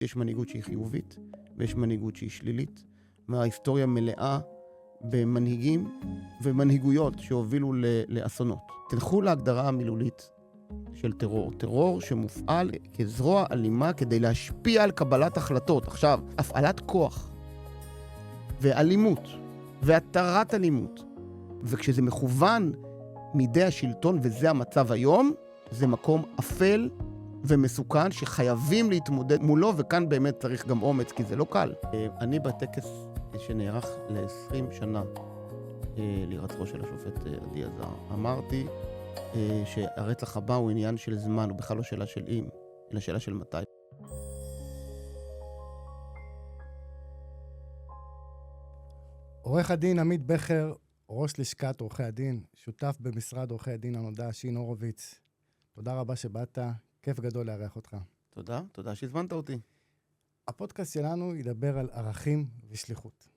יש מנהיגות שהיא חיובית, ויש מנהיגות שהיא שלילית. וההיסטוריה מלאה במנהיגים ומנהיגויות שהובילו לאסונות. תלכו להגדרה המילולית של טרור. טרור שמופעל כזרוע אלימה כדי להשפיע על קבלת החלטות. עכשיו, הפעלת כוח ואלימות והתרת אלימות, וכשזה מכוון מידי השלטון, וזה המצב היום, זה מקום אפל ומסוכן שחייבים להתמודד מולו, וכאן באמת צריך גם אומץ, כי זה לא קל. אני בטקס שנערך ל-20 שנה להירצחו של השופט עדי עזר, אמרתי שהרצח הבא הוא עניין של זמן, הוא בכלל לא שאלה של אם, אלא שאלה של מתי. עורך הדין עמית בכר, ראש לשכת עורכי הדין, שותף במשרד עורכי הדין הנודע שין הורוביץ. תודה רבה שבאת, כיף גדול לארח אותך. תודה שהזמנת אותי. הפודקאסט שלנו ידבר על ערכים ושליחות.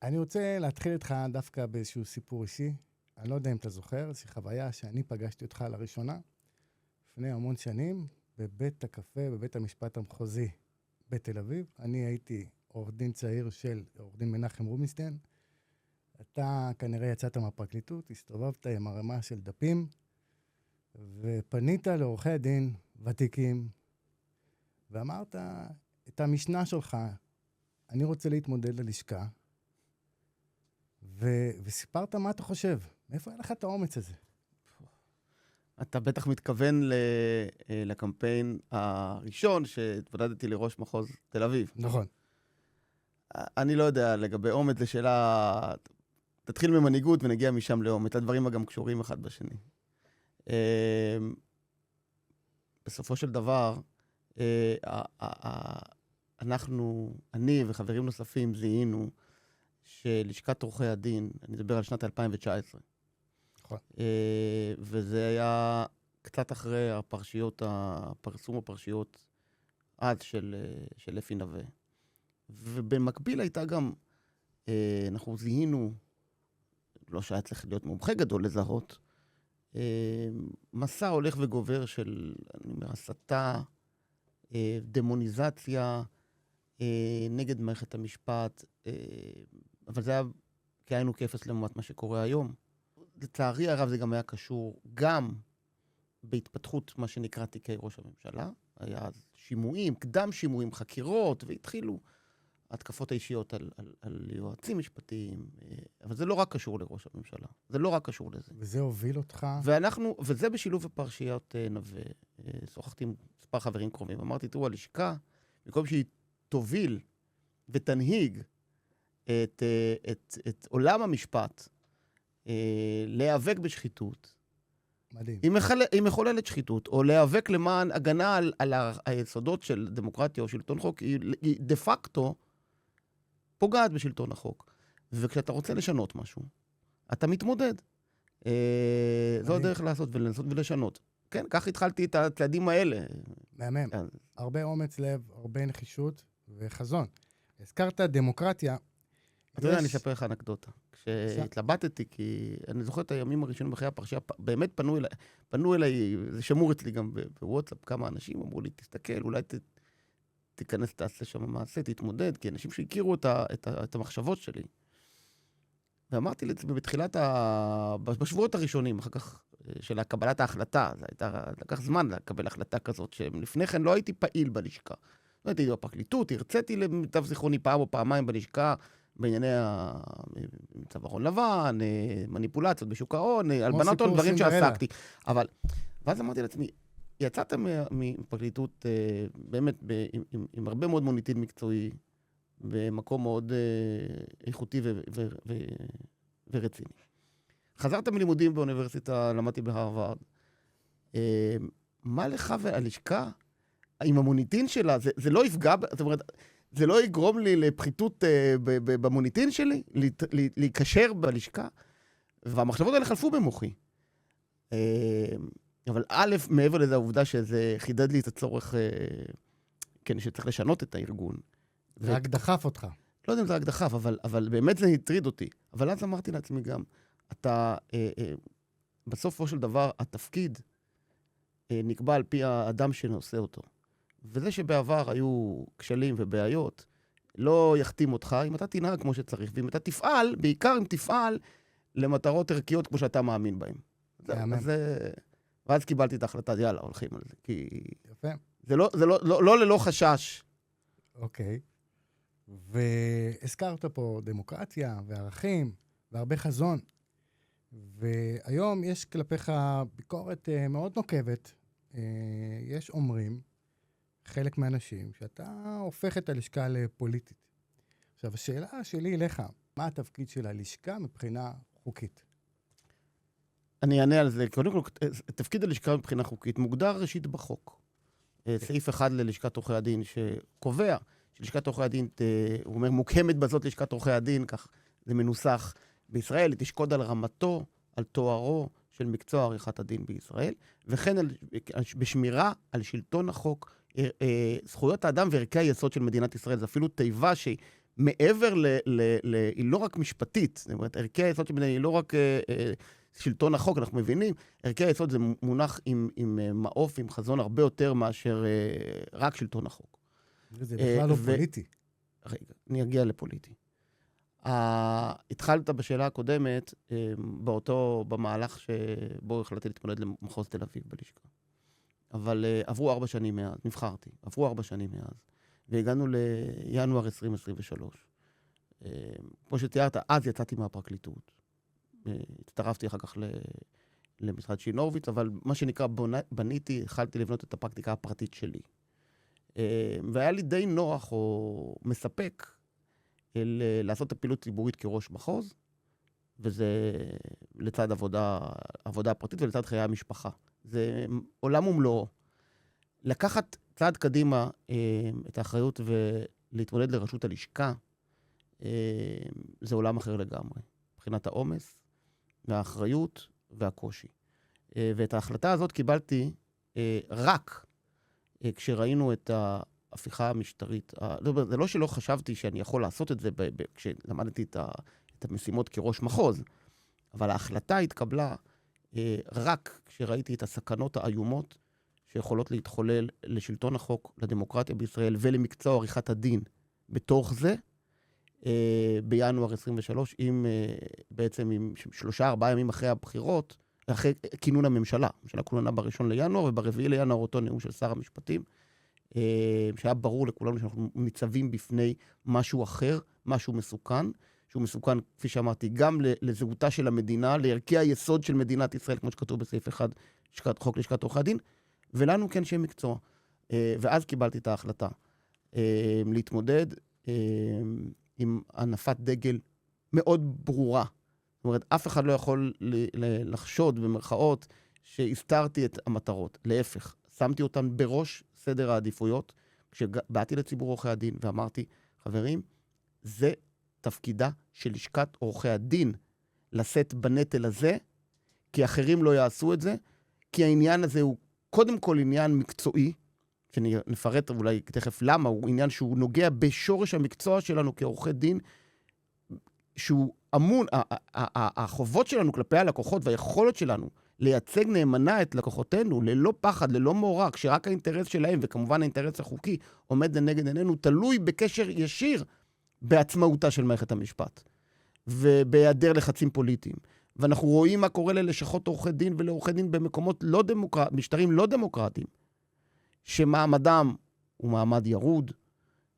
אני רוצה להתחיל איתך דווקא באיזשהו סיפור אישי. אני לא יודע אם אתה זוכר, זו חוויה שאני פגשתי אותך לראשונה, לפני המון שנים, בבית הקפה, בבית המשפט המחוזי בתל אביב. אני הייתי עורך דין צעיר של עורך דין מנחם רובינשטיין. אתה כנראה יצאת מהפרקליטות, הסתובבת עם ערימה של דפים, ופנית לעורכי הדין ותיקים, ואמרת את המשנה שלך, אני רוצה להתמודד ללשכה, וסיפרת מה אתה חושב. מאיפה היה לך את האומץ הזה? אתה בטח מתכוון לקמפיין הראשון שהתמודדתי לראש מחוז תל אביב. נכון. אני לא יודע, לגבי אומץ, זו שאלה, תתחיל ממנהיגות ונגיע משם לאומץ. הדברים גם קשורים אחד בשני. בסופו של דבר, אני וחברים נוספים זיהינו שלשכת עורכי הדין, אני מדבר על שנת 2019, נכון. וזה היה קצת אחרי פרסום הפרשיות אז של אפי נווה. ובמקביל הייתה גם, אנחנו זיהינו, לא שהיה צריך להיות מומחה גדול לזהות, מסע הולך וגובר של הסתה, דמוניזציה נגד מערכת המשפט, אבל זה היה כאינו כאפס לעומת מה שקורה היום. לצערי הרב זה גם היה קשור גם בהתפתחות מה שנקרא תיקי ראש הממשלה. היה אז שימועים, קדם שימועים, חקירות, והתחילו התקפות האישיות על יועצים משפטיים, אבל זה לא רק קשור לראש הממשלה, זה לא רק קשור לזה. וזה הוביל אותך? וזה בשילוב בפרשיות נווה. שוחחתי עם מספר חברים קרובים, אמרתי, תראו, הלשכה, במקום שהיא תוביל ותנהיג את עולם המשפט, להיאבק בשחיתות, מדהים. היא מחוללת שחיתות, או להיאבק למען הגנה על היסודות של דמוקרטיה או שלטון חוק, היא דה פקטו פוגעת בשלטון החוק. וכשאתה רוצה לשנות משהו, אתה מתמודד. זו הדרך לעשות ולנסות ולשנות. כן, כך התחלתי את הצעדים האלה. מהמם. הרבה אומץ לב, הרבה נחישות וחזון. הזכרת דמוקרטיה. אתה יודע, אני אספר לך אנקדוטה. כשהתלבטתי, כי אני זוכר את הימים הראשונים אחרי הפרשייה, באמת פנו אליי, זה שמור אצלי גם בוואטסאפ, כמה אנשים אמרו לי, תסתכל, אולי תיכנס, תעשה שם מעשה, תתמודד, כי אנשים שהכירו את המחשבות שלי. ואמרתי לעצמי, בשבועות הראשונים, אחר כך של קבלת ההחלטה, זה לקח זמן לקבל החלטה כזאת, שלפני כן לא הייתי פעיל בלשכה. לא הייתי בפרקליטות, הרציתי למיטב זיכרוני פעם או פעמיים בלשכה, בענייני צווארון לבן, מניפולציות בשוק ההון, הלבנת הון, דברים שעסקתי. אבל, ואז אמרתי לעצמי, יצאת מפרקליטות באמת עם הרבה מאוד מוניטין מקצועי, במקום מאוד איכותי ורציני. חזרת מלימודים באוניברסיטה, למדתי בהרווארד. מה לך והלשכה? עם המוניטין שלה, זה לא יפגע, זאת אומרת, זה לא יגרום לי לפחיתות במוניטין שלי, להיקשר בלשכה, והמחשבות האלה חלפו במוחי. אבל א', מעבר לזה העובדה שזה חידד לי את הצורך, כן, שצריך לשנות את הארגון. זה רק דחף אותך. לא יודע אם זה רק דחף, אבל באמת זה הטריד אותי. אבל אז אמרתי לעצמי גם, אתה, בסופו של דבר, התפקיד נקבע על פי האדם שנושא אותו. וזה שבעבר היו כשלים ובעיות, לא יחתים אותך אם אתה תנהג כמו שצריך, ואם אתה תפעל, בעיקר אם תפעל למטרות ערכיות כמו שאתה מאמין בהן. ואז קיבלתי את ההחלטה, יאללה, הולכים על זה. כי יפה. זה לא ללא חשש. אוקיי. והזכרת פה דמוקרטיה וערכים והרבה חזון. והיום יש כלפיך ביקורת מאוד נוקבת. יש אומרים, חלק מהאנשים, שאתה הופך את הלשכה לפוליטית. עכשיו, השאלה שלי אליך, מה התפקיד של הלשכה מבחינה חוקית? אני אענה על זה. קודם כל, תפקיד הלשכה מבחינה חוקית מוגדר ראשית בחוק. סעיף אחד ללשכת עורכי הדין שקובע שלשכת עורכי הדין, הוא אומר, מוקמת בזאת לשכת עורכי הדין, כך זה מנוסח בישראל, היא תשקוד על רמתו, על תוארו של מקצוע עריכת הדין בישראל, וכן בשמירה על שלטון החוק, זכויות האדם וערכי היסוד של מדינת ישראל. זו אפילו תיבה שהיא מעבר היא לא רק משפטית, זאת אומרת, ערכי היסוד של מדינת, היא לא רק שלטון החוק, אנחנו מבינים, ערכי היסוד זה מונח עם מעוף, עם חזון הרבה יותר מאשר רק שלטון החוק. זה בכלל לא פוליטי. רגע, אני אגיע לפוליטי. התחלת בשאלה הקודמת, במהלך שבו החלטתי להתמודד למחוז תל אביב בלשכה. אבל עברו 4 שנים מאז, נבחרתי, עברו 4 שנים מאז, והגענו לינואר 2023. כמו שתיארת, אז יצאתי מהפרקליטות. הצטרפתי אחר כך למשרד שינורוביץ, אבל מה שנקרא בניתי, התחלתי לבנות את הפרקטיקה הפרטית שלי. והיה לי די נוח או מספק לעשות את הפעילות ציבורית כראש מחוז, וזה לצד עבודה פרטית ולצד חיי המשפחה. זה עולם ומלואו. לקחת צעד קדימה את האחריות ולהתמודד לרשות הלשכה, זה עולם אחר לגמרי. מבחינת העומס, והאחריות והקושי. ואת ההחלטה הזאת קיבלתי רק כשראינו את ההפיכה המשטרית. זה לא שלא חשבתי שאני יכול לעשות את זה כשלמדתי את המשימות כראש מחוז, אבל ההחלטה התקבלה רק כשראיתי את הסכנות האיומות שיכולות להתחולל לשלטון החוק, לדמוקרטיה בישראל ולמקצוע עריכת הדין. בתוך זה, בינואר 23, בעצם עם 3-4 ימים אחרי הבחירות, אחרי כינון הממשלה. הממשלה כוננה ב1 לינואר, וב4 לינואר אותו נאום של שר המשפטים, שהיה ברור לכולנו שאנחנו ניצבים בפני משהו אחר, משהו מסוכן, שהוא מסוכן, כפי שאמרתי, גם לזהותה של המדינה, לערכי היסוד של מדינת ישראל, כמו שכתוב בסעיף 1, חוק לשכת עורכי הדין, ולנו כאנשי מקצוע. ואז קיבלתי את ההחלטה להתמודד עם הנפת דגל מאוד ברורה. זאת אומרת, אף אחד לא יכול לחשוד במרכאות שהסתרתי את המטרות. להפך, שמתי אותן בראש סדר העדיפויות, כשבאתי לציבור עורכי הדין ואמרתי, חברים, זה תפקידה של לשכת עורכי הדין לשאת בנטל הזה, כי אחרים לא יעשו את זה, כי העניין הזה הוא קודם כל עניין מקצועי, שנפרט אולי תכף למה, הוא עניין שהוא נוגע בשורש המקצוע שלנו כעורכי דין, שהוא אמון, החובות שלנו כלפי הלקוחות והיכולת שלנו לייצג נאמנה את לקוחותינו, ללא פחד, ללא מורא, כשרק האינטרס שלהם, וכמובן האינטרס החוקי, עומד לנגד עינינו, תלוי בקשר ישיר בעצמאותה של מערכת המשפט, ובהיעדר לחצים פוליטיים. ואנחנו רואים מה קורה ללשכות עורכי דין ולעורכי דין במקומות לא משטרים לא דמוקרטיים, שמעמדם הוא מעמד ירוד,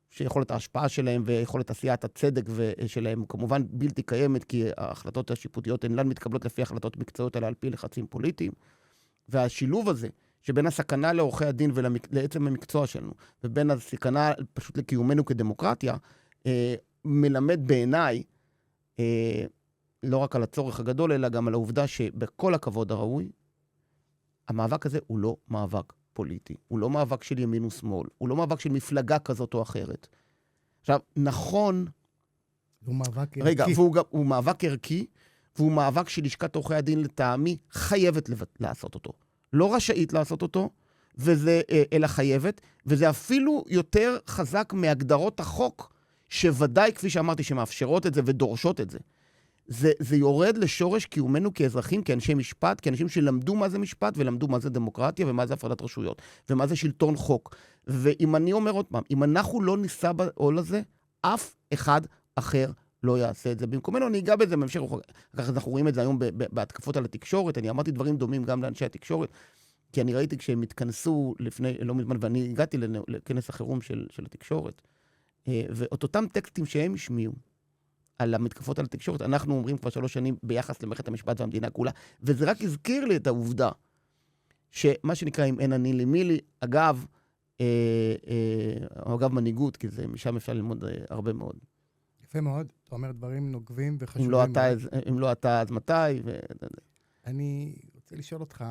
שיכולת ההשפעה שלהם ויכולת עשיית הצדק שלהם כמובן בלתי קיימת, כי ההחלטות השיפוטיות אינן מתקבלות לפי החלטות מקצועיות, אלא על פי לחצים פוליטיים. והשילוב הזה, שבין הסכנה לעורכי הדין ולעצם המקצוע שלנו, ובין הסכנה פשוט לקיומנו כדמוקרטיה, מלמד בעיניי, לא רק על הצורך הגדול, אלא גם על העובדה שבכל הכבוד הראוי, המאבק הזה הוא לא מאבק פוליטי, הוא לא מאבק של ימין ושמאל, הוא לא מאבק של מפלגה כזאת או אחרת. עכשיו, נכון... הוא מאבק ערכי. רגע, הוא מאבק ערכי, והוא מאבק של לשכת עורכי הדין לטעמי חייבת לעשות אותו. לא רשאית לעשות אותו, אלא חייבת, וזה אפילו יותר חזק מהגדרות החוק, שוודאי, כפי שאמרתי, שמאפשרות את זה ודורשות את זה. זה יורד לשורש קיומנו כאזרחים, כאנשי משפט, כאנשים שלמדו מה זה משפט, ולמדו מה זה דמוקרטיה, ומה זה הפרדת רשויות, ומה זה שלטון חוק. ואם אני אומר עוד פעם, אם אנחנו לא ניסע בעול הזה, אף אחד אחר לא יעשה את זה. במקומנו אני אגע בזה בהמשך, כך אנחנו רואים את זה היום בהתקפות על התקשורת, אני אמרתי דברים דומים גם לאנשי התקשורת, כי אני ראיתי כשהם התכנסו לפני, לא מזמן, ואני הגעתי לכנס החירום של התקשורת, ואת אותם טקסטים שהם השמיעו על המתקפות על התקשורת, אנחנו אומרים כבר 3 שנים ביחס למערכת המשפט והמדינה כולה, וזה רק הזכיר לי את העובדה, שמה שנקרא אם אין אני לי מי לי, אגב מנהיגות, כי זה משם אפשר ללמוד הרבה מאוד. יפה מאוד, אתה אומר דברים נוגבים וחשובים. אם לא אתה, אז מתי? אני רוצה לשאול אותך,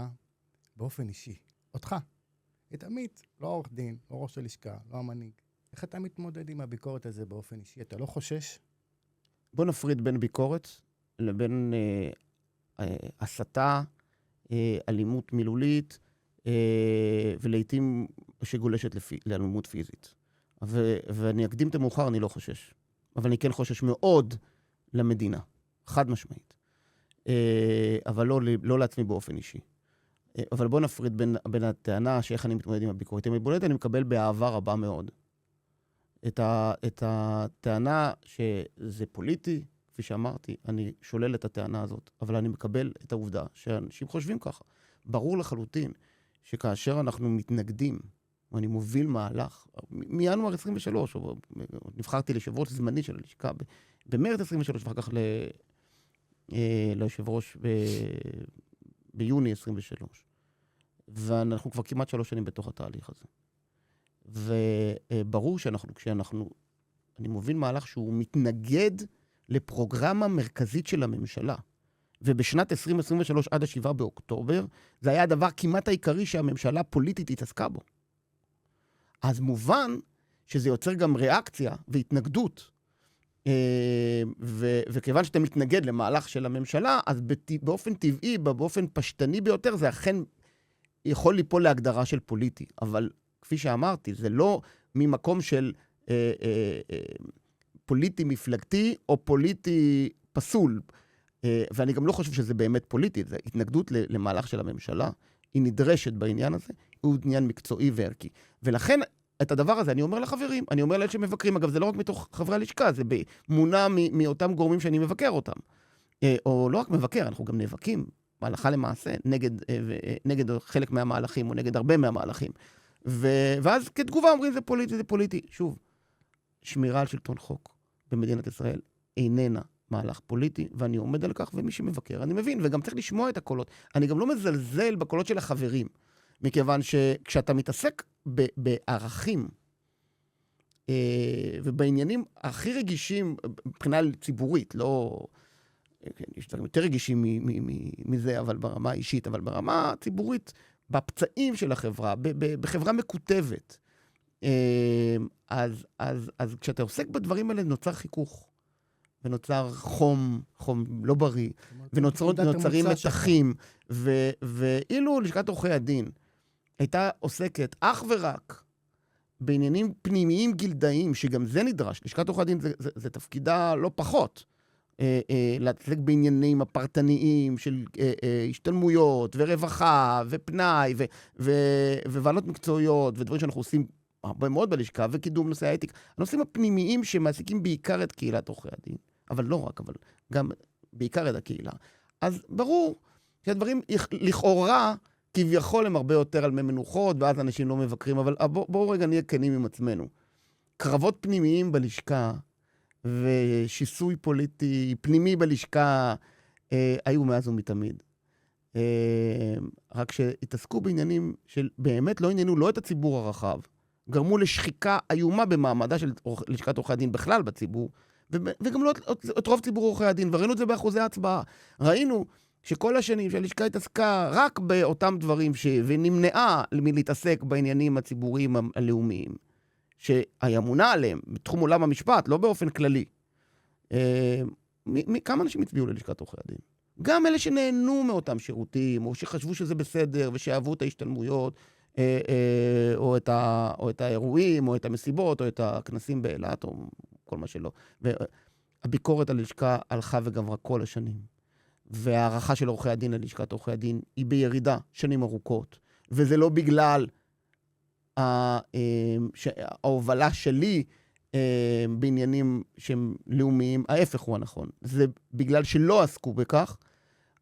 באופן אישי, אותך, את עמית, לא עורך דין, לא ראש הלשכה, לא המנהיג. איך אתה מתמודד עם הביקורת הזה באופן אישי? אתה לא חושש? בוא נפריד בין ביקורת לבין הסתה, אלימות מילולית, ולעיתים שגולשת לאלימות פיזית. ואני אקדים את המאוחר, אני לא חושש. אבל אני כן חושש מאוד למדינה, חד משמעית. אבל לא לעצמי באופן אישי. אבל בוא נפריד בין הטענה שאיך אני מתמודד עם הביקורת. עם הביקורת אני מקבל באהבה רבה מאוד. את הטענה שזה פוליטי, כפי שאמרתי, אני שולל את הטענה הזאת, אבל אני מקבל את העובדה שאנשים חושבים ככה. ברור לחלוטין שכאשר אנחנו מתנגדים, ואני מוביל מהלך, מינואר 23, נבחרתי ליושב ראש זמני של הלשכה, במרץ 23, ואחר כך ליושב ראש ביוני 23. ואנחנו כבר כמעט 3 שנים בתוך התהליך הזה. וברור אני מוביל מהלך שהוא מתנגד לפרוגרמה מרכזית של הממשלה. ובשנת 2023 עד 7 באוקטובר, זה היה הדבר כמעט העיקרי שהממשלה פוליטית התעסקה בו. אז מובן שזה יוצר גם ריאקציה והתנגדות. וכיוון שאתה מתנגד למהלך של הממשלה, אז באופן טבעי, באופן פשטני ביותר, זה אכן יכול ליפול להגדרה של פוליטי. אבל כפי שאמרתי, זה לא ממקום של פוליטי מפלגתי או פוליטי פסול. ואני גם לא חושב שזה באמת פוליטי, זה התנגדות למהלך של הממשלה, היא נדרשת בעניין הזה, הוא עניין מקצועי וערכי. ולכן את הדבר הזה אני אומר לחברים, אני אומר לאלה שמבקרים, אגב זה לא רק מתוך חברי הלשכה, זה מונע מאותם גורמים שאני מבקר אותם. או לא רק מבקר, אנחנו גם נאבקים, מהלכה למעשה, נגד חלק מהמהלכים, או נגד הרבה מהמהלכים. ואז כתגובה אומרים זה פוליטי, זה פוליטי. שוב, שמירה על שלטון חוק במדינת ישראל איננה מהלך פוליטי, ואני עומד על כך, ומי שמבקר, אני מבין, וגם צריך לשמוע את הקולות. אני גם לא מזלזל בקולות של החברים, מכיוון שכשאתה מתעסק בערכים, ובעניינים הכי רגישים, מבחינה ציבורית, לא, יש דברים יותר רגישים מזה, אבל ברמה האישית, אבל ברמה ציבורית, בפצעים של החברה, בחברה מקוטבת. אז כשאתה עוסק בדברים האלה, נוצר חיכוך. ונוצר חום לא בריא, ונוצרים מתחים, ואילו לשכת עורכי הדין הייתה עוסקת אך ורק בעניינים פנימיים גילדאיים, שגם זה נדרש, לשכת עורכי הדין זה תפקידה לא פחות, להתעסק בעניינים הפרטניים של השתלמויות ורווחה ופנאי ובעלות מקצועיות ודברים שאנחנו עושים הרבה מאוד בלשכה, וקידום נושאי האתיקה. הנושאים הפנימיים שמעסיקים בעיקר את קהילת עורכי הדין, אבל לא רק, אבל גם בעיקר את הקהילה. אז ברור שהדברים לכאורה כביכול הם הרבה יותר על מי מנוחות, ואז אנשים לא מבקרים, אבל בואו רגע נהיה כנים עם עצמנו. קרבות פנימיים בלשכה, ושיסוי פוליטי פנימי בלשכה, היו מאז ומתמיד. רק שהתעסקו בעניינים של באמת לא עניינו לא את הציבור הרחב, גרמו לשחיקה איומה במעמדה של לשכת עורכי הדין בכלל בציבור, וגם לא את רוב ציבור עורכי הדין, וראינו את זה באחוזי ההצבעה. ראינו שכל השנים שהלשכה התעסקה רק באותם דברים ונמנעה מלהתעסק בעניינים הציבוריים הלאומיים, שהיה מונע עליהם בתחום עולם המשפט, לא באופן כללי. כמה אנשים הצביעו ללשכת עורכי הדין? גם אלה שנהנו מאותם שירותים, או שחשבו שזה בסדר, ושאהבו את ההשתלמויות, או את האירועים, או את המסיבות, או את הכנסים באילת, או כל מה שלא. והביקורת על הלשכה הלכה וגברה כל השנים. והערכה של עורכי הדין ללשכת עורכי הדין היא בירידה שנים ארוכות. וזה לא בגלל ההובלה שלי בעניינים שהם לאומיים, ההפך הוא הנכון. זה בגלל שלא עסקו בכך,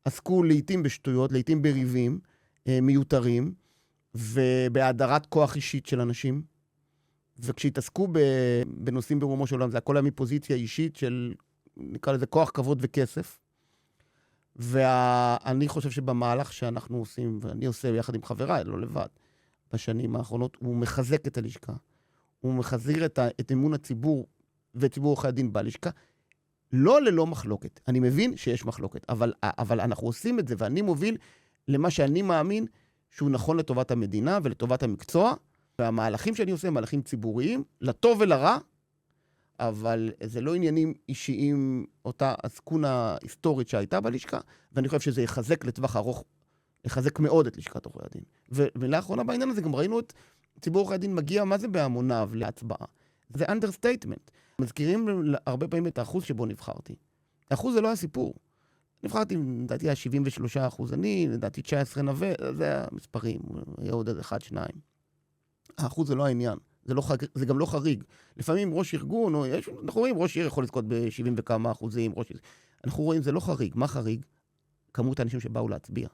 עסקו לעתים בשטויות, לעתים בריבים מיותרים, ובהדרת כוח אישית של אנשים, וכשהתעסקו בנושאים ברומו של עולם, זה הכל היה מפוזיציה אישית של, נקרא לזה, כוח, כבוד וכסף. ואני חושב שבמהלך שאנחנו עושים, ואני עושה יחד עם חבריי, לא לבד, בשנים האחרונות, הוא מחזק את הלשכה. הוא מחזיר את אמון הציבור וציבור עורכי הדין בלשכה, לא ללא מחלוקת. אני מבין שיש מחלוקת, אבל אנחנו עושים את זה, ואני מוביל למה שאני מאמין שהוא נכון לטובת המדינה ולטובת המקצוע, והמהלכים שאני עושה הם מהלכים ציבוריים, לטוב ולרע, אבל זה לא עניינים אישיים, אותה עסקונה היסטורית שהייתה בלשכה, ואני חושב שזה יחזק לטווח ארוך, יחזק מאוד את לשכת עורכי הדין. ולאחרונה בעניין הזה גם ראינו את ציבור עורכי הדין מגיע, מה זה בהמוניו להצבעה? זה understatement. מזכירים הרבה פעמים את האחוז שבו נבחרתי. האחוז זה לא הסיפור. נבחרתי, לדעתי, היה 73%, אני, לדעתי 19 נווה, זה המספרים, היה עוד 1-2. האחוז זה לא העניין. זה גם לא חריג. לפעמים ראש ארגון, אנחנו רואים ראש עיר יכול לזכות ב-70 וכמה אחוזים, אנחנו רואים, זה לא חריג. מה חריג? כמות האנשים שבאו להצביע.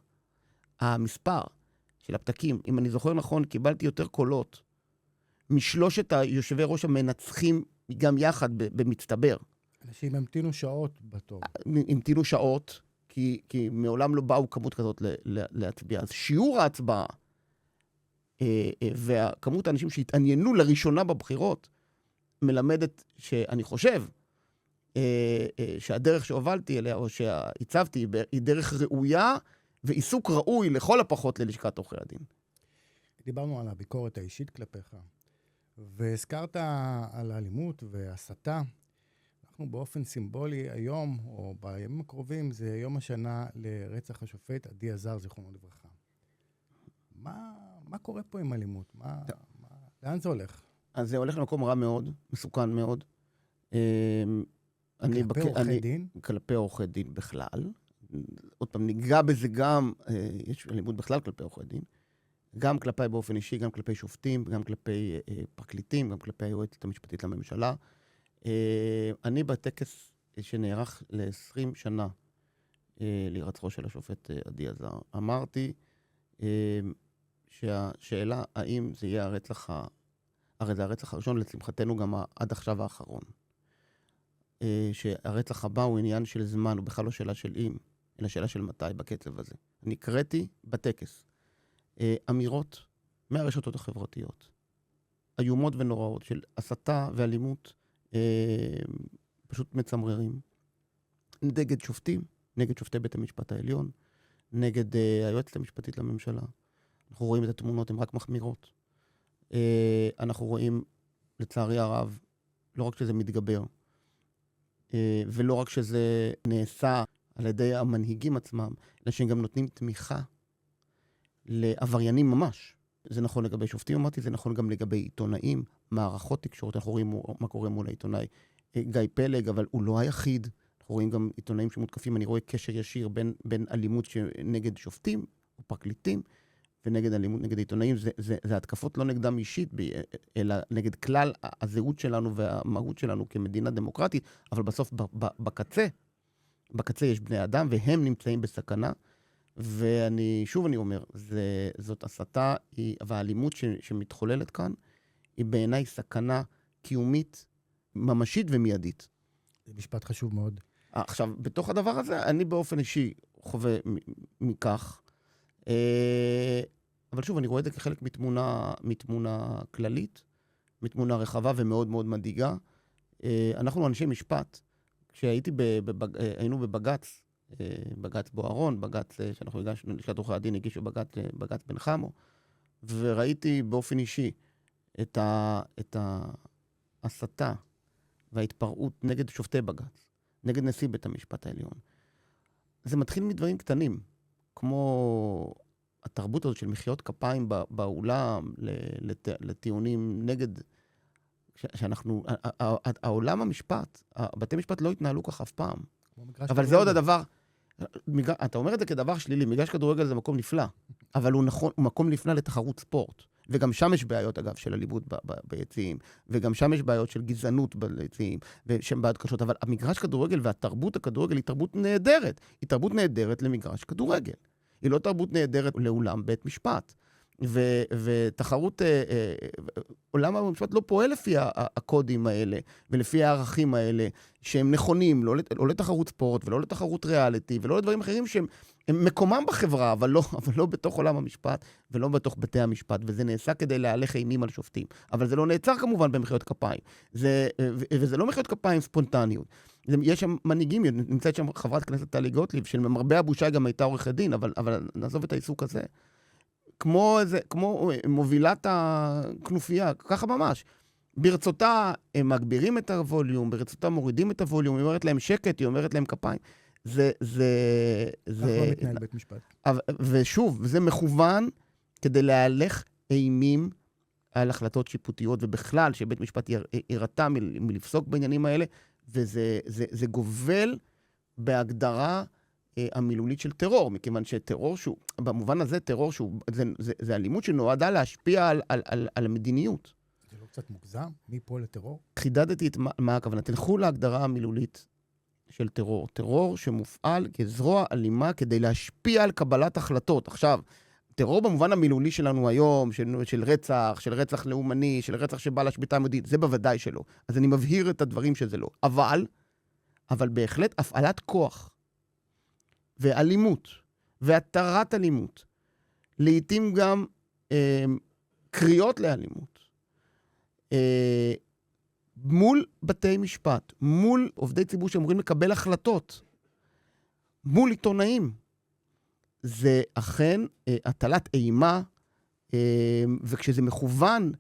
המספר של הפתקים, אם אני זוכר נכון, קיבלתי יותר קולות משלושת היושבי ראש המנצחים גם יחד במצטבר. אנשים המתינו שעות בתור. המתינו שעות, כי מעולם לא באו כמות כזאת להצביע. אז שיעור ההצבעה, וכמות האנשים שהתעניינו לראשונה בבחירות, מלמדת שאני חושב שהדרך שהובלתי אליה, או שהצבתי, היא דרך ראויה, ועיסוק ראוי לכל הפחות ללשכת עורכי הדין. דיברנו על הביקורת האישית כלפיך, והזכרת על האלימות והסתה. אנחנו באופן סימבולי היום, או בימים הקרובים, זה יום השנה לרצח השופט עדי עזר, זיכרונו לברכה. מה קורה פה עם אלימות? לאן זה הולך? אז זה הולך למקום רע מאוד, מסוכן מאוד. כלפי עורכי דין? כלפי עורכי דין בכלל. עוד פעם, ניגע בזה גם, יש אלימות בכלל כלפי עורכי דין, גם כלפי באופן אישי, גם כלפי שופטים, גם כלפי פרקליטים, גם כלפי היועצת המשפטית לממשלה. אני בטקס שנערך ל-20 שנה להירצחו של השופט עדי עזר, אמרתי שהשאלה האם זה יהיה הרצח, הרי זה הרצח הראשון, לשמחתנו גם עד עכשיו האחרון. שהרצח הבא הוא עניין של זמן, הוא בכלל לא שאלה של אם, אלא שאלה של מתי בקצב הזה. אני קראתי בטקס אמירות מהרשתות החברתיות, איומות ונוראות של הסתה ואלימות, פשוט מצמררים, נגד שופטים, נגד שופטי בית המשפט העליון, נגד היועצת המשפטית לממשלה. אנחנו רואים את התמונות, הן רק מחמירות. אנחנו רואים, לצערי הרב, לא רק שזה מתגבר, ולא רק שזה נעשה על ידי המנהיגים עצמם, אלא שהם גם נותנים תמיכה לעבריינים ממש. זה נכון לגבי שופטים, אמרתי, זה נכון גם לגבי עיתונאים, מערכות תקשורת, אנחנו רואים מה קורה מול העיתונאי גיא פלג, אבל הוא לא היחיד. אנחנו רואים גם עיתונאים שמותקפים, אני רואה קשר ישיר בין אלימות נגד שופטים או פרקליטים, ונגד אלימות נגד עיתונאים. זה התקפות לא נגדם אישית, אלא נגד כלל הזהות שלנו והמהות שלנו כמדינה דמוקרטית, אבל בסוף בקצה יש בני אדם, והם נמצאים בסכנה, שוב אני אומר, זאת הסתה, והאלימות שמתחוללת כאן, היא בעיניי סכנה קיומית, ממשית ומיידית. זה משפט חשוב מאוד. עכשיו, בתוך הדבר הזה, אני באופן אישי חווה מכך, אבל שוב, אני רואה את זה כחלק מתמונה כללית, מתמונה רחבה ומאוד מאוד מדאיגה. אנחנו אנשי משפט, כשהיינו בבגץ, בגץ בוערון, בגץ שאנחנו הגשנו, לשכת עורכי הדין הגישו בגץ בן חמו, וראיתי באופן אישי את ההסתה וההתפרעות נגד שופטי בגץ, נגד נשיא בית המשפט העליון. זה מתחיל מדברים קטנים, כמו התרבות הזאת של מחיאות כפיים באולם, לטיעונים נגד, שאנחנו, העולם המשפט, בתי משפט לא התנהלו כך אף פעם. אבל זה עוד הדבר, אתה אומר את זה כדבר שלילי, מגרש כדורגל זה מקום נפלא, אבל הוא נכון, הוא מקום נפלא לתחרות ספורט. וגם שם יש בעיות, אגב, של אלימות ביציעים, וגם שם יש בעיות של גזענות ביציעים, ושם בעיות קשות, אבל המגרש כדורגל והתרבות הכדורגל היא תרבות נהדרת. היא תרבות נהדרת למגרש כדורגל. היא לא תרבות נהדרת לאולם בית משפט. ותחרות, עולם המשפט לא פועל לפי הקודים האלה, ולפי הערכים האלה, שהם נכונים, לא לתחרות ספורט, ולא לתחרות ריאליטי, ולא לדברים אחרים שהם מקומם בחברה, אבל לא בתוך עולם המשפט, ולא בתוך בתי המשפט, וזה נעשה כדי להלך אימים על שופטים. אבל זה לא נעצר כמובן במחיאות כפיים. וזה לא מחיאות כפיים ספונטניות. יש שם מנהיגים, נמצאת שם חברת כנסת טלי גוטליב, של מרבה הבושה גם הייתה עורכת דין, אבל נעזוב את העיסוק הזה. כמו מובילת הכנופיה, ככה ממש. ברצותה הם מגבירים את הווליום, ברצותה מורידים את הווליום, היא אומרת להם שקט, היא אומרת להם כפיים. זה... כך לא מתנהל בית משפט. ושוב, זה מכוון כדי להלך אימים על החלטות שיפוטיות, ובכלל שבית משפט ירתע מלפסוק בעניינים האלה, וזה גובל בהגדרה המילולית של טרור, מכיוון שטרור שהוא, במובן הזה טרור שהוא, זה אלימות שנועדה להשפיע על המדיניות. זה לא קצת מוגזם? מפה לטרור? חידדתי את מה הכוונה. תלכו להגדרה המילולית של טרור. טרור שמופעל כזרוע אלימה כדי להשפיע על קבלת החלטות. עכשיו, טרור במובן המילולי שלנו היום, של רצח לאומני, של רצח שבא להשביתה המדינית, זה בוודאי שלא. אז אני מבהיר את הדברים שזה לא. אבל בהחלט הפעלת כוח, ואלימות, והתרת אלימות, לעתים גם קריאות לאלימות, מול בתי משפט, מול עובדי ציבור שאמורים לקבל החלטות, מול עיתונאים, זה אכן הטלת אימה, וכשזה מכוון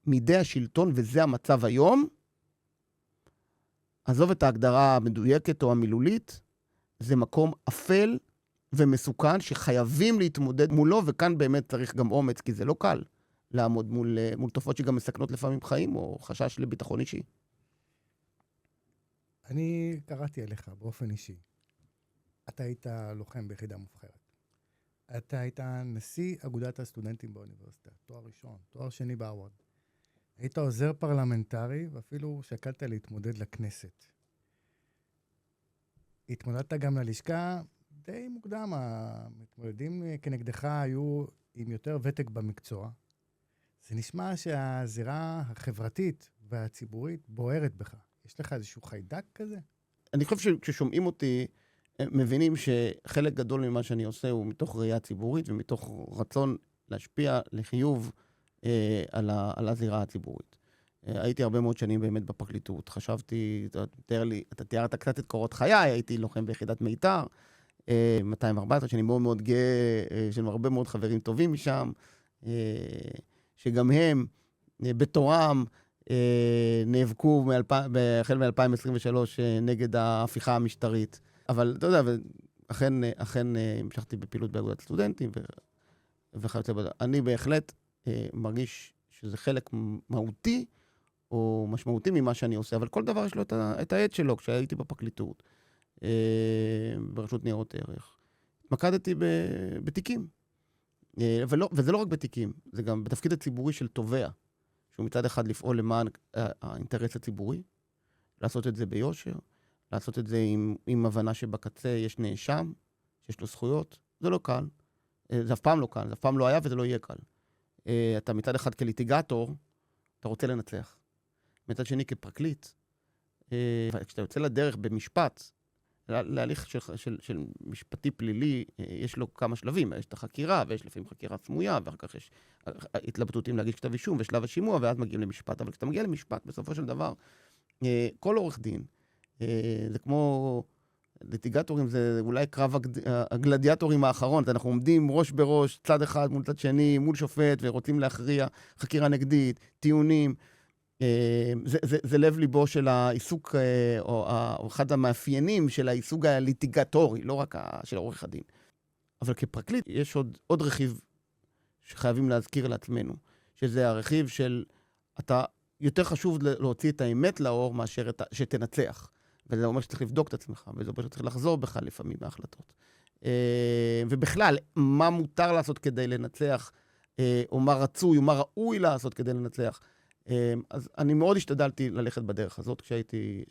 מידי השלטון, וזה המצב היום, עזוב את ההגדרה המדויקת או המילולית, זה מקום אפל ומסוכן שחייבים להתמודד מולו, וכאן באמת צריך גם אומץ, כי זה לא קל לעמוד מול תופעות שגם מסכנות לפעמים חיים, או חשש לביטחון אישי. אני קראתי עליך באופן אישי. אתה היית לוחם ביחידה מובחרת. אתה היית נשיא אגודת הסטודנטים באוניברסיטה, תואר ראשון, תואר שני בהרווארד. היית עוזר פרלמנטרי, ואפילו שקלת להתמודד לכנסת. התמודדת גם ללשכה די מוקדם. המתמודדים כנגדך היו עם יותר ותק במקצוע. זה נשמע שהזירה החברתית והציבורית בוערת בך. יש לך איזשהו חיידק כזה? אני חושב שכששומעים אותי, מבינים שחלק גדול ממה שאני עושה הוא מתוך ראייה ציבורית, ומתוך רצון להשפיע לחיוב על הזירה הציבורית. הייתי הרבה מאוד שנים באמת בפרקליטות. חשבתי, אתה תיארת קצת את קורות חיי, הייתי לוחם ביחידת מיתר, 214, שאני מאוד מאוד גאה, יש לנו הרבה מאוד חברים טובים משם, שגם הם בתורם נאבקו החל מ-2023 נגד ההפיכה המשטרית. אבל אתה יודע, אכן המשכתי בפעילות באגודת סטודנטים, אני בהחלט מרגיש שזה חלק מהותי, או משמעותי ממה שאני עושה, אבל כל דבר יש לו את העד שלו. כשהייתי בפרקליטות, ברשות ניירות ערך, התמקדתי בתיקים. וזה לא רק בתיקים, זה גם בתפקיד הציבורי של תובע, שהוא מצד אחד לפעול למען האינטרס הציבורי, לעשות את זה ביושר, לעשות את זה עם הבנה שבקצה יש נאשם, שיש לו זכויות. זה לא קל. זה אף פעם לא קל, זה אף פעם לא היה וזה לא יהיה קל. אתה מצד אחד כליטיגטור, אתה רוצה לנצח. מצד שני כפרקליט, כשאתה יוצא לדרך במשפט, להליך של משפטי פלילי, יש לו כמה שלבים. יש את החקירה, ויש לפעמים חקירה סמויה, ואחר כך יש התלבטות אם להגיש כתב אישום, ושלב השימוע, ואז מגיעים למשפט. אבל כשאתה מגיע למשפט, בסופו של דבר, כל עורך דין, זה כמו ליטיגטורים, זה אולי קרב הגלדיאטורים האחרון. אנחנו עומדים ראש בראש, צד אחד מול צד שני, מול שופט, ורוצים להכריע חקירה נגדית, טיעונים. זה לב ליבו של העיסוק, או אחד המאפיינים של העיסוק הליטיגטורי, לא רק של עורך הדין. אבל כפרקליט יש עוד רכיב שחייבים להזכיר לעצמנו, שזה הרכיב של אתה יותר חשוב להוציא את האמת לאור מאשר שתנצח. וזה אומר שצריך לבדוק את עצמך, וזה אומר שצריך לחזור בך לפעמים בהחלטות. ובכלל, מה מותר לעשות כדי לנצח? או מה רצוי, או מה ראוי לעשות כדי לנצח. אז אני מאוד השתדלתי ללכת בדרך הזאת כשהייתי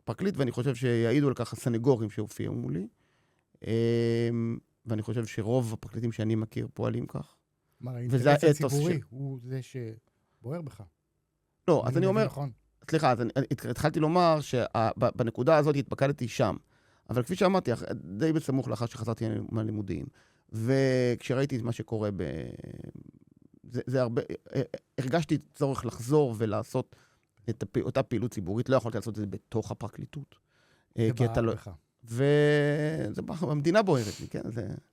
פרקליט, ואני חושב שיעידו על כך הסנגורים שהופיעו מולי, ואני חושב שרוב הפרקליטים שאני מכיר פועלים כך. כלומר, האינטרס הציבורי הוא זה שבוער בך. לא, אז אני אומר, סליחה, אז התחלתי לומר שבנקודה הזאת התפקדתי שם, אבל כפי שאמרתי, די בסמוך לאחר שחזרתי מהלימודים, וכשראיתי את מה שקורה זה הרבה, הרגשתי צורך לחזור ולעשות את אותה פעילות ציבורית, לא יכולתי לעשות את זה בתוך הפרקליטות. זה בער לך. וזה המדינה בוערת לי, כן?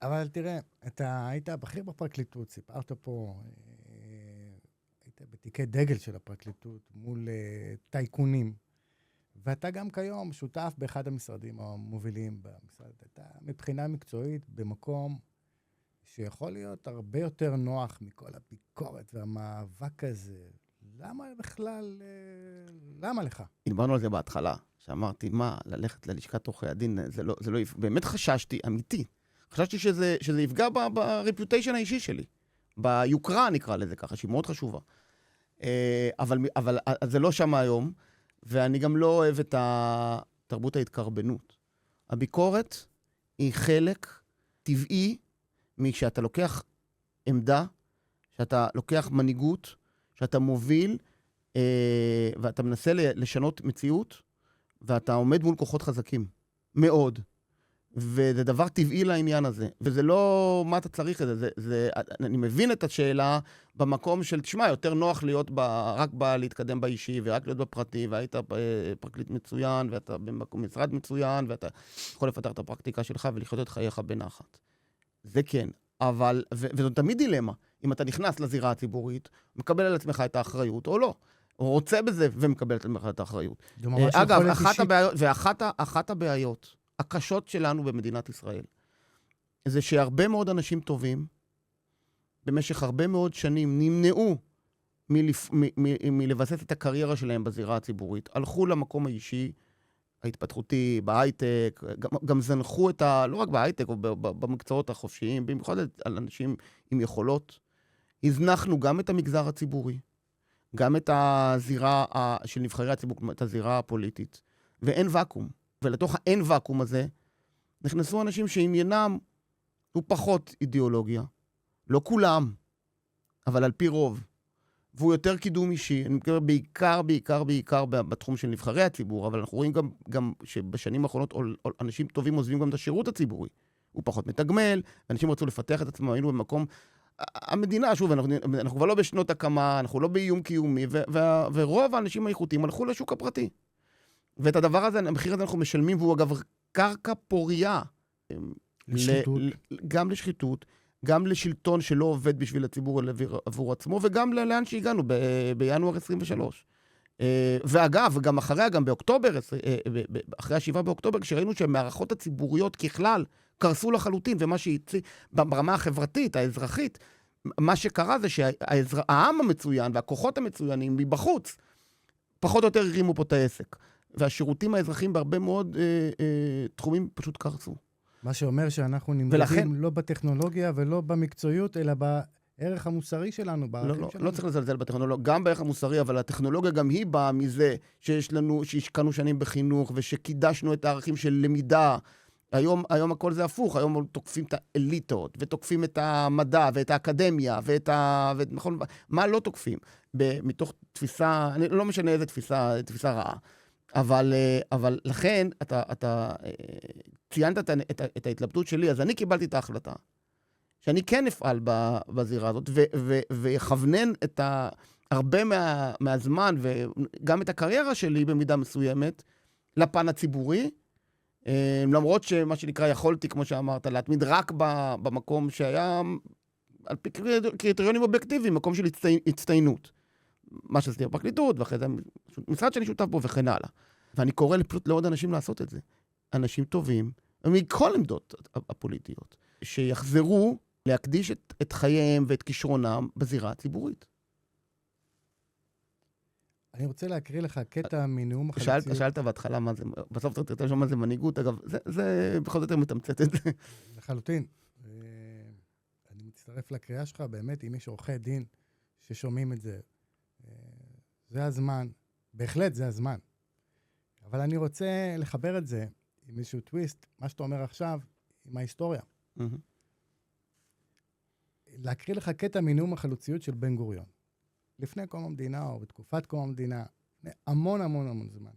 אבל תראה, אתה היית בכיר בפרקליטות, סיפרת פה, היית בתיקי דגל של הפרקליטות מול טייקונים, ואתה גם כיום שותף באחד המשרדים המובילים במשרד. אתה מבחינה מקצועית במקום שיכול להיות הרבה יותר נוח מכל הביקורת והמאבק הזה. למה בכלל, למה לך? דיברנו על זה בהתחלה, שאמרתי, מה, ללכת ללשכת עורכי הדין, זה לא, באמת חששתי, אמיתי. חששתי שזה יפגע ברפיוטיישן האישי שלי. ביוקרה נקרא לזה ככה, שהיא מאוד חשובה. אבל זה לא שם היום, ואני גם לא אוהב את תרבות ההתקרבנות. הביקורת היא חלק טבעי משאתה לוקח עמדה, שאתה לוקח מנהיגות, שאתה מוביל, ואתה מנסה לשנות מציאות, ואתה עומד מול כוחות חזקים. מאוד. וזה דבר טבעי לעניין הזה. וזה לא מה אתה צריך את זה. אני מבין את השאלה במקום של, תשמע, יותר נוח להיות רק להתקדם באישי, ורק להיות בפרטי, והיית פרקליט מצוין, ואתה במשרד מצוין, ואתה יכול לפתח את הפרקטיקה שלך ולחיות את חייך בנחת. זה כן. אבל, וזו תמיד דילמה. אם אתה נכנס לזירה הציבורית, מקבל על עצמך את האחריות, או לא. הוא רוצה בזה ומקבל על עצמך את האחריות. אגב, אחת הבעיות הקשות שלנו במדינת ישראל, זה שהרבה מאוד אנשים טובים, במשך הרבה מאוד שנים, נמנעו מלבסס את הקריירה שלהם בזירה הציבורית. הלכו למקום האישי, ההתפתחותי, בהייטק, גם זנחו לא רק בהייטק, או במקצועות החופשיים, במיוחד על אנשים עם יכולות. הזנחנו גם את המגזר הציבורי, גם את הזירה של נבחרי הציבור, את הזירה הפוליטית, ואין וקום. ולתוך האין וקום הזה, נכנסו אנשים שעניינם הוא פחות אידיאולוגיה. לא כולם, אבל על פי רוב. והוא יותר קידום אישי, אני מתכוון בעיקר בתחום של נבחרי הציבור, אבל אנחנו רואים גם שבשנים האחרונות אנשים טובים עוזבים גם את השירות הציבורי. הוא פחות מתגמל, אנשים רצו לפתח את עצמם, היינו במקום, המדינה, שוב, אנחנו כבר לא בשנות הקמה, אנחנו לא באיום קיומי, ורוב האנשים האיכותיים הלכו לשוק הפרטי. ואת הדבר הזה, המחיר הזה אנחנו משלמים, והוא אגב קרקע פוריה. לשחיתות. גם לשחיתות, גם לשלטון שלא עובד בשביל הציבור עבור עצמו, וגם לאן שהגענו בינואר 23. ואגב, גם אחריה, גם באוקטובר, אחרי ה7 באוקטובר, כשראינו שהמערכות הציבוריות ככלל קרסו לחלוטין, ומה שהציע ברמה החברתית, האזרחית, מה שקרה זה שהעם המצוין והכוחות המצוינים מבחוץ, פחות או יותר הרימו פה את העסק. והשירותים האזרחיים בהרבה מאוד תחומים פשוט קרסו. מה שאומר שאנחנו נמדדים לא בטכנולוגיה ולא במקצועיות, אלא בערך המוסרי שלנו, בערכים שלנו. לא צריך לזלזל בטכנולוגיה, גם בערך המוסרי, אבל הטכנולוגיה גם היא באה מזה שהשקענו שנים בחינוך, ושקידשנו את הערכים של למידה. היום הכל זה הפוך, היום תוקפים את האליטות, ותוקפים את המדע, ואת האקדמיה, נכון, מה לא תוקפים? מתוך תפיסה, אני לא משנה איזה תפיסה רעה. אבל לכן, אתה ציינת את ההתלבטות שלי, אז אני קיבלתי את ההחלטה, שאני כן אפעל בזירה הזאת, ויכוונן את הרבה מהזמן, וגם את הקריירה שלי במידה מסוימת, לפן הציבורי, למרות שמה שנקרא יכולתי, כמו שאמרת, להתמיד רק במקום שהיה, על פי קריטריונים אובייקטיביים, מקום של הצטיינות. מה שעשיתי בפרקליטות, ואחרי זה משרד שאני שותף בו וכן הלאה. ואני קורא פשוט לעוד אנשים לעשות את זה. אנשים טובים, מכל עמדות הפוליטיות, שיחזרו להקדיש את חייהם ואת כישרונם בזירה הציבורית. אני רוצה להקריא לך קטע מנאום החלוציות. שאלת בהתחלה מה זה, בסוף תרצה לשאול מה זה מנהיגות, אגב, זה בכל זאת מתמצת את זה. לחלוטין. אני להצטרף לקריאה שלך, באמת, אם יש עורכי דין ששומעים את זה, זה הזמן, בהחלט זה הזמן. אבל אני רוצה לחבר את זה עם איזשהו טוויסט, מה שאתה אומר עכשיו, עם ההיסטוריה. להקריא לך קטע מנאום החלוציות של בן גוריון. לפני קום המדינה, או בתקופת קום המדינה, המון המון המון זמן.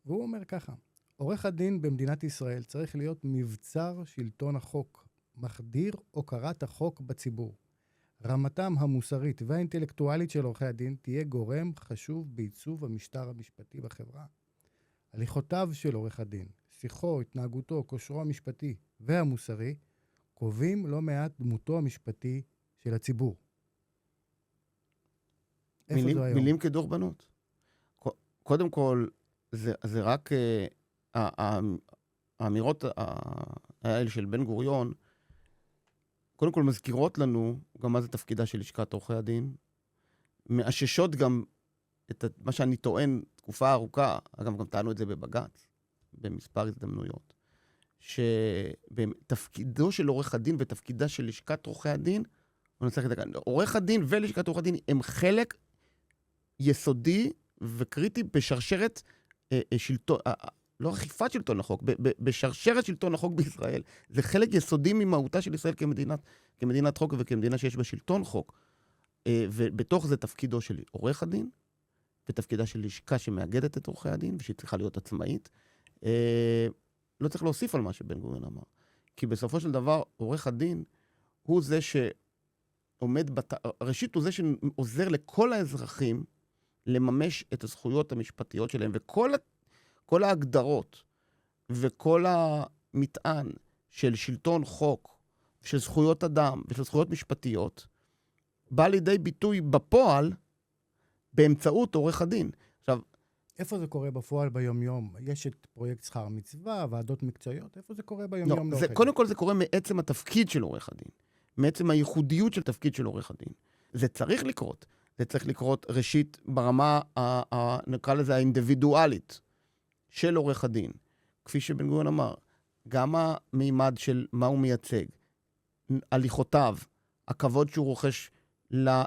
והוא אומר ככה, עורך הדין במדינת ישראל צריך להיות מבצר שלטון החוק, מחדיר הוקרת החוק בציבור. רמתם המוסרית והאינטלקטואלית של עורכי הדין תהיה גורם חשוב בעיצוב המשטר המשפטי בחברה. הליכותיו של עורך הדין, שיחו, התנהגותו, כושרו המשפטי והמוסרי, קובעים לא מעט דמותו המשפטי של הציבור. מילים כדורבנות. קודם כל, זה רק האמירות האלה של בן גוריון, קודם כל מזכירות לנו גם מה זה תפקידה של לשכת עורכי הדין, מאששות גם את מה שאני טוען תקופה ארוכה, אגב גם טענו את זה בבג"ץ, במספר הזדמנויות, שבתפקידו של עורך הדין ותפקידה של לשכת עורכי הדין, עורך הדין ולשכת עורכי הדין הם חלק יסודי וקריטי בשרשרת שלטון, לא אכיפת שלטון החוק, בשרשרת שלטון החוק בישראל. זה חלק יסודי ממהותה של ישראל כמדינת חוק וכמדינה שיש בה שלטון חוק. ובתוך זה תפקידו של עורך הדין, ותפקידה של לשכה שמאגדת את עורכי הדין, ושהיא צריכה להיות עצמאית. לא צריך להוסיף על מה שבן גוריון אמר. כי בסופו של דבר, עורך הדין הוא זה שעומד, ראשית הוא זה שעוזר לכל האזרחים לממש את הזכויות המשפטיות שלהם, וכל ההגדרות וכל המטען של שלטון חוק, של זכויות אדם ושל זכויות משפטיות, בא לידי ביטוי בפועל באמצעות עורך הדין. עכשיו, איפה זה קורה בפועל ביום-יום? יש את פרויקט שכר מצווה, ועדות מקצועיות, איפה זה קורה ביום-יום? לא, קודם כל זה קורה מעצם התפקיד של עורך הדין, מעצם הייחודיות של תפקיד של עורך הדין. זה צריך לקרות. זה צריך לקרות ראשית ברמה, נקרא לזה האינדיבידואלית של עורך הדין. כפי שבן גוריון אמר, גם המימד של מה הוא מייצג, הליכותיו, הכבוד שהוא רוכש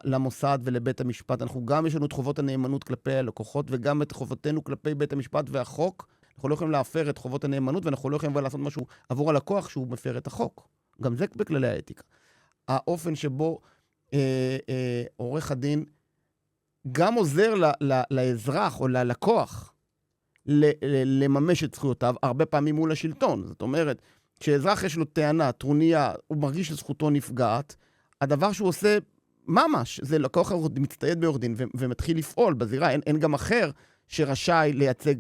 למוסד ולבית המשפט. אנחנו גם יש לנו את חובות הנאמנות כלפי הלקוחות, וגם את חובותינו כלפי בית המשפט והחוק. אנחנו לא יכולים להפר את חובות הנאמנות, ואנחנו לא יכולים לעשות משהו עבור הלקוח שהוא מפר את החוק. גם זה בכללי האתיקה. האופן שבו עורך הדין גם עוזר לאזרח או ללקוח לממש את זכויותיו, הרבה פעמים מול השלטון. זאת אומרת, כשאזרח יש לו טענה, טרוניה, הוא מרגיש שזכותו נפגעת, הדבר שהוא עושה ממש, זה לקוח מצטייד בעורך דין ומתחיל לפעול בזירה. אין גם אחר שרשאי לייצג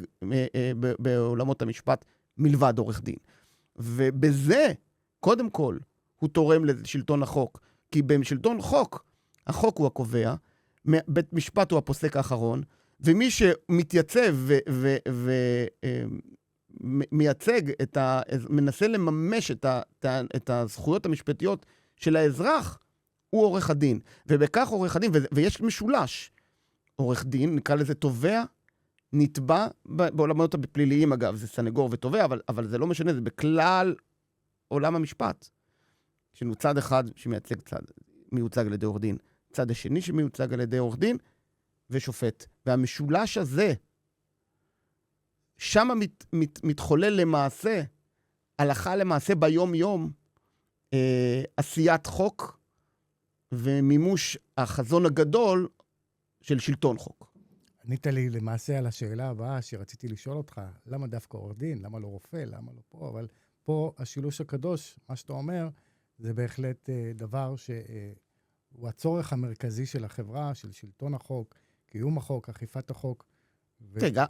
בעולמות המשפט מלבד עורך דין. ובזה, קודם כל, הוא תורם לשלטון החוק. כי בשלטון חוק, החוק הוא הקובע, בית משפט הוא הפוסק האחרון, ומי שמתייצב ומייצג, מנסה לממש את הזכויות המשפטיות של האזרח, הוא עורך הדין. ובכך עורך הדין, ויש משולש. עורך דין, נקרא לזה תובע, נתבע, בעולמות הפליליים אגב, זה סנגור ותובע, אבל זה לא משנה, זה בכלל עולם המשפט. יש לנו צד אחד מיוצג על ידי עורך דין, צד השני שמיוצג על ידי עורך דין, ושופט. והמשולש הזה, שם מתחולל למעשה, הלכה למעשה ביום-יום, עשיית חוק, ומימוש החזון הגדול של שלטון חוק. ענית לי למעשה על השאלה הבאה שרציתי לשאול אותך, למה דווקא עורך דין, למה לא רופא, למה לא פה, אבל פה השילוש הקדוש, מה שאתה אומר, זה בהחלט דבר שהוא הצורך המרכזי של החברה, של שלטון החוק, קיום החוק, אכיפת החוק.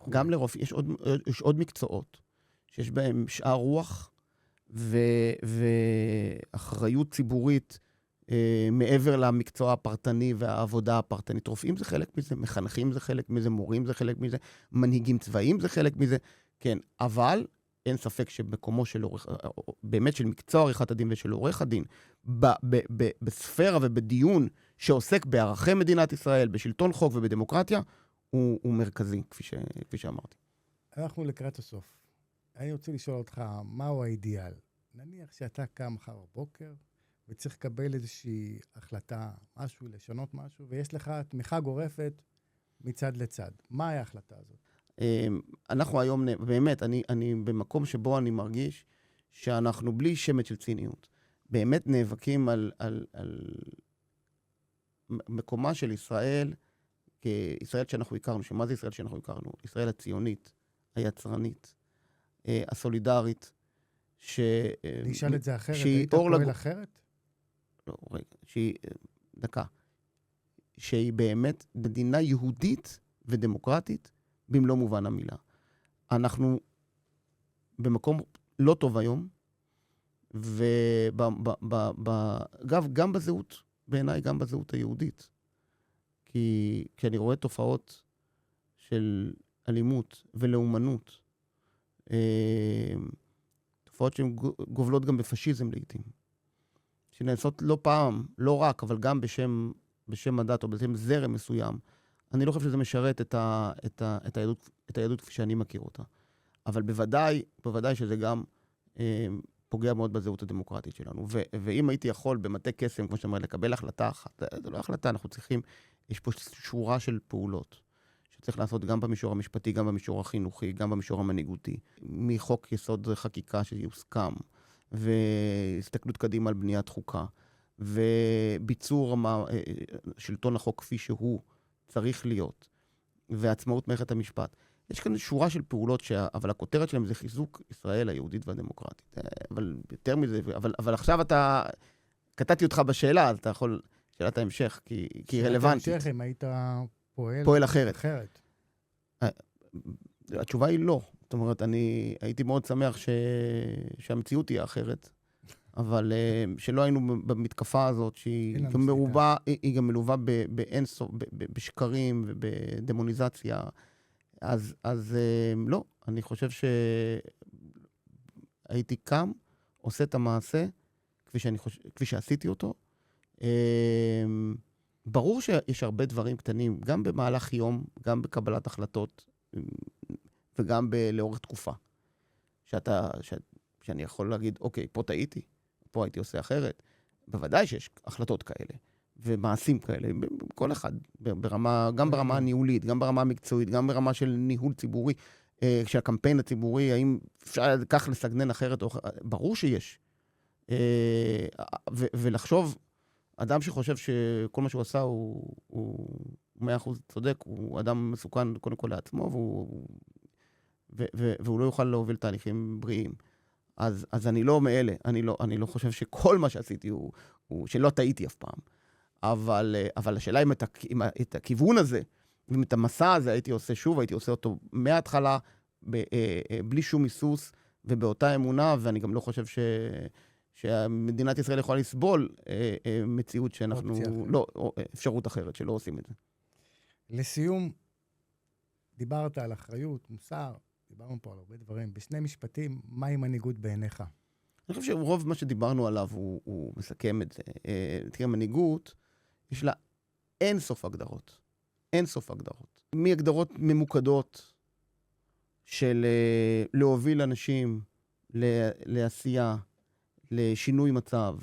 גם לרופא, יש עוד מקצועות שיש בהם שאר רוח ואחריות ציבורית מעבר למקצוע הפרטני והעבודה הפרטנית. רופאים זה חלק מזה, מחנכים זה חלק מזה, מורים זה חלק מזה, מנהיגים צבאיים זה חלק מזה, כן, אבל אין ספק שבקומו של באמת של מקצוע עריכת הדין ושל עורך הדין, בספירה ובדיון שעוסק בערכי מדינת ישראל, בשלטון חוק ובדמוקרטיה, הוא מרכזי, כפי שאמרתי. אנחנו לקראת הסוף. אני רוצה לשאול אותך, מהו האידיאל? נניח שאתה קם מחר בבוקר, וצריך לקבל איזושהי החלטה, משהו, לשנות משהו, ויש לך תמיכה גורפת מצד לצד. מה היה ההחלטה הזאת? אנחנו היום, באמת, אני במקום שבו אני מרגיש שאנחנו בלי שמץ של ציניות. באמת נאבקים על מקומה של ישראל, כישראל שאנחנו הכרנו, שמה זה ישראל שאנחנו הכרנו? ישראל הציונית, היצרנית, הסולידרית, אני אשאל את זה אחרת, היית פועל אחרת? לא, רגע, דקה. שהיא באמת מדינה יהודית ודמוקרטית, במלוא מובן המילה. אנחנו במקום לא טוב היום, גם בזהות, בעיניי גם בזהות היהודית. כי כשאני רואה תופעות של אלימות ולאומנות, תופעות שהן גובלות גם בפשיזם לעתים, שנעשות לא פעם, לא רק, אבל גם בשם הדת או בשם זרם מסוים, אני לא חושב שזה משרת את היהדות כפי שאני מכיר אותה. אבל בוודאי שזה גם פוגע מאוד בזהות הדמוקרטית שלנו. ואם הייתי יכול במטה קסם, כמו שאתה אומר, לקבל החלטה אחת, זה לא החלטה, אנחנו צריכים, יש פה שורה של פעולות שצריך לעשות גם במישור המשפטי, גם במישור החינוכי, גם במישור המנהיגותי, מחוק יסוד חקיקה שיוסכם, והסתכלות קדימה על בניית חוקה, וביצור שלטון החוק כפי שהוא צריך להיות, ועצמאות מערכת המשפט. יש כאן שורה של פעולות, אבל הכותרת שלהם זה חיזוק ישראל היהודית והדמוקרטית. אבל יותר מזה, אבל עכשיו קטעתי אותך בשאלה, אז אתה יכול, שאלת ההמשך, כי היא רלוונטית. שאלת ההמשך, אם היית פועל אחרת. התשובה היא לא. זאת אומרת, אני הייתי מאוד שמח שהמציאות תהיה אחרת, אבל שלא היינו במתקפה הזאת, שהיא גם מלווה באינסוף, בשקרים ובדמוניזציה. אז לא, אני חושב שהייתי קם, עושה את המעשה, כפי שעשיתי אותו. ברור שיש הרבה דברים קטנים, גם במהלך יום, גם בקבלת החלטות, וגם לאורך תקופה. שאני יכול להגיד, אוקיי, פה טעיתי, פה הייתי עושה אחרת. בוודאי שיש החלטות כאלה, ומעשים כאלה, כל אחד, גם ברמה הניהולית, גם ברמה המקצועית, גם ברמה של ניהול ציבורי, של הקמפיין הציבורי, האם אפשר כך לסגנן אחרת, ברור שיש. ולחשוב, אדם שחושב שכל מה שהוא עשה הוא 100% צודק, הוא אדם מסוכן קודם כל לעצמו, והוא לא יוכל להוביל תהליכים בריאים. אז אני לא מאלה, אני לא חושב שכל מה שעשיתי הוא שלא טעיתי אף פעם. אבל השאלה אם את הכיוון הזה, אם את המסע הזה הייתי עושה שוב, הייתי עושה אותו מההתחלה, בלי שום היסוס, ובאותה אמונה, ואני גם לא חושב שמדינת ישראל יכולה לסבול מציאות שאנחנו, לא, אפשרות אחרת, שלא עושים את זה. לסיום, דיברת על אחריות, מוסר, דיברנו פה על הרבה דברים. בשני משפטים, מהי מנהיגות בעיניך? אני חושב שרוב מה שדיברנו עליו הוא מסכם את זה. תראה, מנהיגות, יש לה אין סוף הגדרות. אין סוף הגדרות. מהגדרות ממוקדות של להוביל אנשים לעשייה, לשינוי מצב,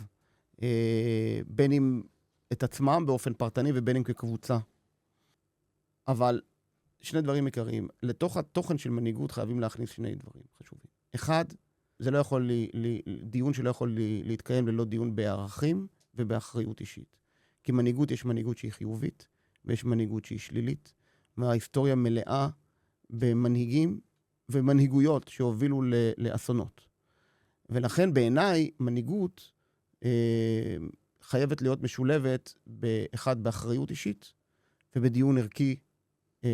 בין אם את עצמם באופן פרטני ובין אם כקבוצה. אבל שני דברים עיקריים. לתוך התוכן של מנהיגות חייבים להכניס שני דברים חשובים. אחד, זה לא יכול דיון שלא יכול להתקיים ללא דיון בערכים ובאחריות אישית. כי מנהיגות, יש מנהיגות שהיא חיובית, ויש מנהיגות שהיא שלילית. וההיסטוריה מלאה במנהיגים ומנהיגויות שהובילו לאסונות. ולכן בעיניי מנהיגות חייבת להיות משולבת באחד באחריות אישית ובדיון ערכי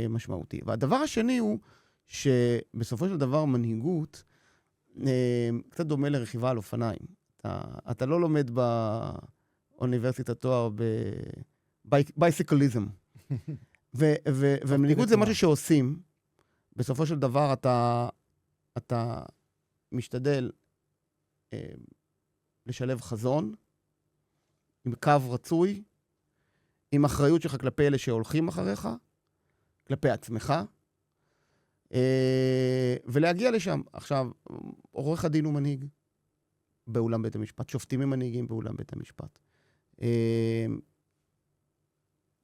משמעותי. והדבר השני הוא שבסופו של דבר מנהיגות קצת דומה לרכיבה על אופניים. אתה לא לומד באוניברסיטת תואר בבייסיקליזם. ומנהיגות זה משהו שעושים. בסופו של דבר אתה משתדל לשלב חזון, עם קו רצוי, עם אחריות שלך כלפי אלה שהולכים אחריך, כלפי עצמך, ולהגיע לשם. עכשיו, עורך הדין הוא מנהיג, באולם בית המשפט, שופטים ממנהיגים באולם בית המשפט.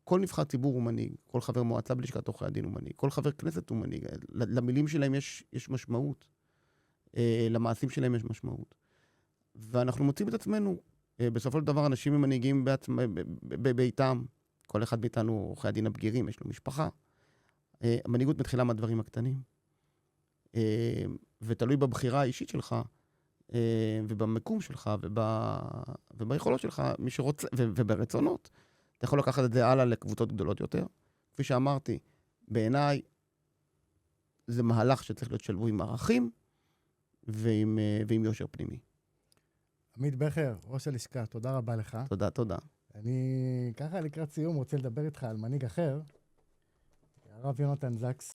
כל נבחר ציבור הוא מנהיג, כל חבר מועצה בלשכת עורכי הדין הוא מנהיג, כל חבר כנסת הוא מנהיג. למילים שלהם יש משמעות, למעשים שלהם יש משמעות. ואנחנו מוצאים את עצמנו, בסופו של דבר אנשים הם מנהיגים בביתם, כל אחד מאיתנו עורכי הדין הבגירים, יש לו משפחה. המנהיגות מתחילה מהדברים הקטנים, ותלוי בבחירה האישית שלך, ובמקום שלך, וביכולות שלך, מי שרוצה, וברצונות. אתה יכול לקחת את זה הלאה לקבוצות גדולות יותר. כפי שאמרתי, בעיניי, זה מהלך שצריך להיות שלבו עם ערכים, ועם יושר פנימי. עמית בכר, ראש הלשכה, תודה רבה לך. תודה. אני ככה לקראת סיום רוצה לדבר איתך על מנהיג אחר, הרב יונתן זקס,